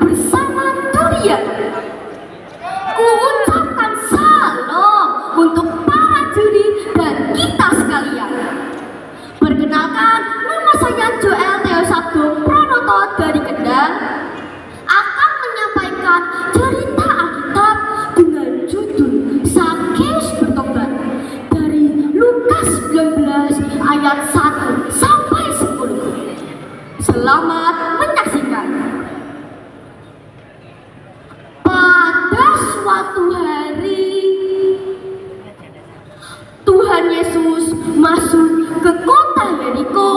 bersama durian. Kuucapkan salam untuk para juri dan kita sekalian. Perkenalkan, nama saya Joel Theo Sabdo Pranoto dari Kendal akan menyampaikan cerita Alkitab dengan judul Sakeus Bertobat dari Lukas 19 ayat 1 sampai 10. Selamat menyaksikan. Pada suatu hari, Tuhan Yesus masuk ke kota Yeriko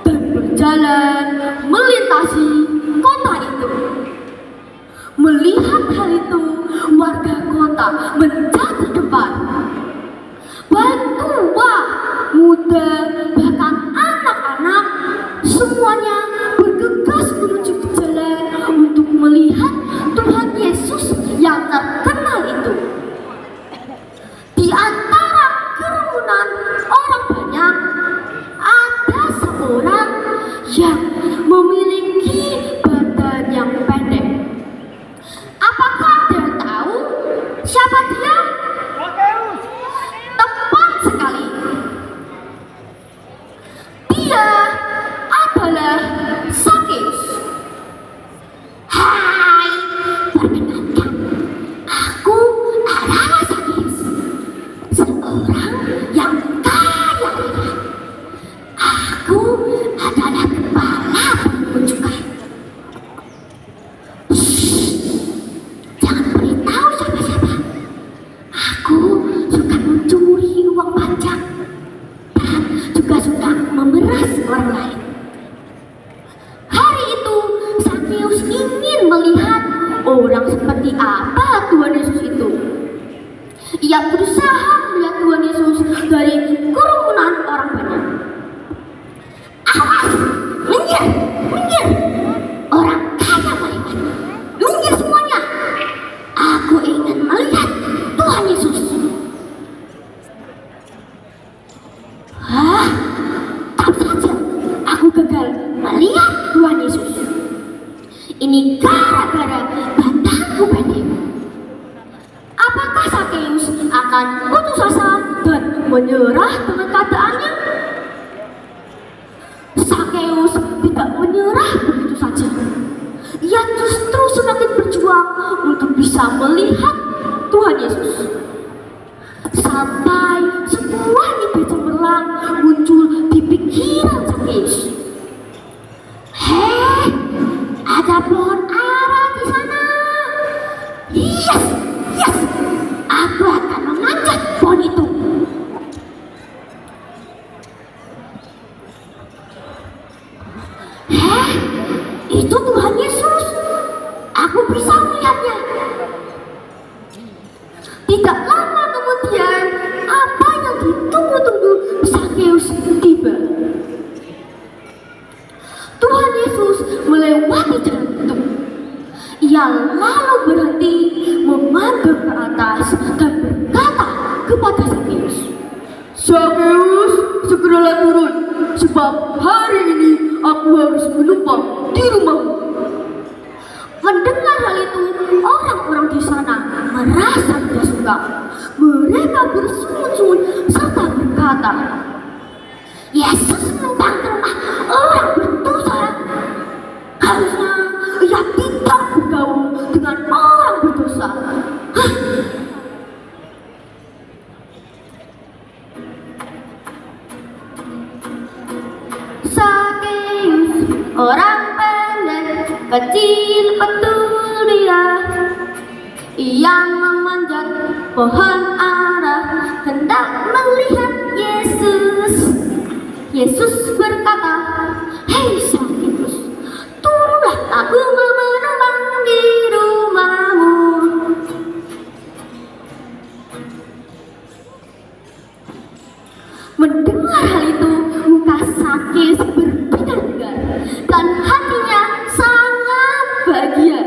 dan berjalan melintasi kota itu. Melihat hal itu, warga kota menjadi depan. Baik tua, muda, bahkan anak-anak, semuanya bergegas menuju ke jalan untuk melihat Tuhan Yesus yang terkenal itu. Di antara kerumunan orang banyak, ada seorang yang memiliki badan yang pendek. Apakah Anda tahu siapa dia? Tepat sekali. Dia adalah Sakeus. Hai, perkenalkan, aku adalah Sakeus, seorang yang kaya raya. Aku adalah kepala pungut cukai. Jangan beritahu siapa-siapa. Aku suka mencuri uang pajak dan juga suka memeras orang lain. Hari itu Sakeus ingin melihat orang seperti apa Tuhan Yesus itu. Ia berusaha melihat Tuhan Yesus dari kerumunan orang banyak. Awas, minggir, minggir, orang kaya melewat. Minggir semuanya. Aku ingin melihat Tuhan Yesus. Hah? Tak saja aku gagal melihat Tuhan Yesus. Ini gara-gara badanku pendek. Apakah Sakeus akan putus asa dan menyerah dengan keadaannya? Sakeus tidak menyerah begitu saja. Ia justru semakin berjuang untuk bisa melihat Tuhan Yesus. Sampai sebuah ide cemerlang muncul di pikiran Sakeus. Hei, ada pohon ara di sana. Yes, yes, aku akan memanjat pohon itu. Hei, itu Tuhan Yesus. Aku bisa melihatnya. Tidak lama kemudian, apa yang ditunggu-tunggu Sakeus tiba. Tuhan Yesus melewati jalan itu. Ia lalu berhenti, memandang ke atas dan berkata kepada Sakeus, "Sakeus, segeralah turun, sebab hari ini aku harus menumpang di rumahmu." Mendengar hal itu, orang-orang di sana merasa tidak suka. Mereka bersungut-sungut serta berkata, "Yesus menumpang ke rumah orang berdosa. Harusnya ia tidak bergaul dengan orang berdosa." Hah? Sakeus, orang pendek, kecil betul dia. Ia memanjat pohon ara hendak melihat Yesus. Yesus berkata, "Hei Sakeus, turunlah, aku mau menumpang di rumahmu." Mendengar hal itu, muka Sakeus berbinar-binar dan hatinya sangat bahagia.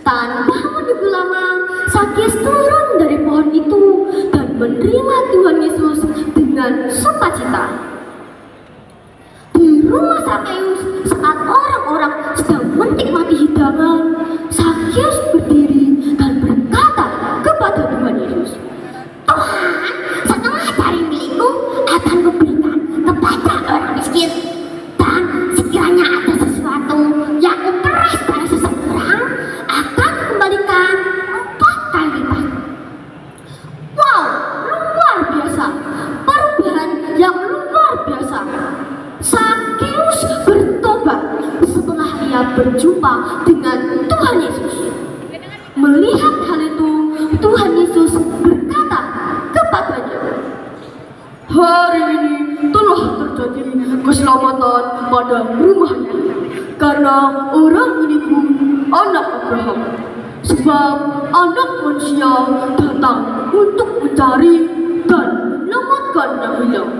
Tanpa menunggu lama, Sakeus turun dari pohon itu dan menerima Tuhan Yesus dengan sukacita. Di rumah Sakeus, saat orang-orang sedang menikmati hidangan, dengan Tuhan Yesus. Melihat hal itu, Tuhan Yesus berkata kepadanya, "Hari ini telah terjadi keselamatan pada rumah ini, karena orang ini pun anak Abraham. Sebab anak manusia datang untuk mencari dan menyelamatkan yang hilang."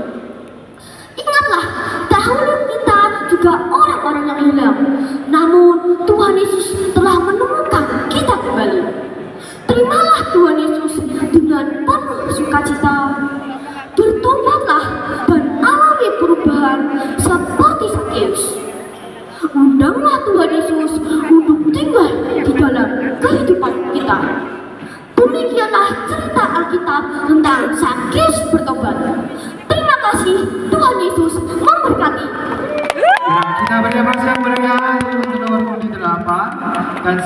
Ingatlah, dahulu kita juga orang-orang yang hilang, namun Tuhan Yesus telah menemukan kita kembali. Terimalah Tuhan Yesus dengan penuh sukacita. Bertobatlah dan alami perubahan seperti Sakeus. Undanglah Tuhan Yesus untuk tinggal di dalam kehidupan kita. Demikianlah cerita Alkitab tentang Sakeus bertobat. Terima kasih, Tuhan Yesus memberkati. Ya, kita beri siap berikan untuk nomor 8 dan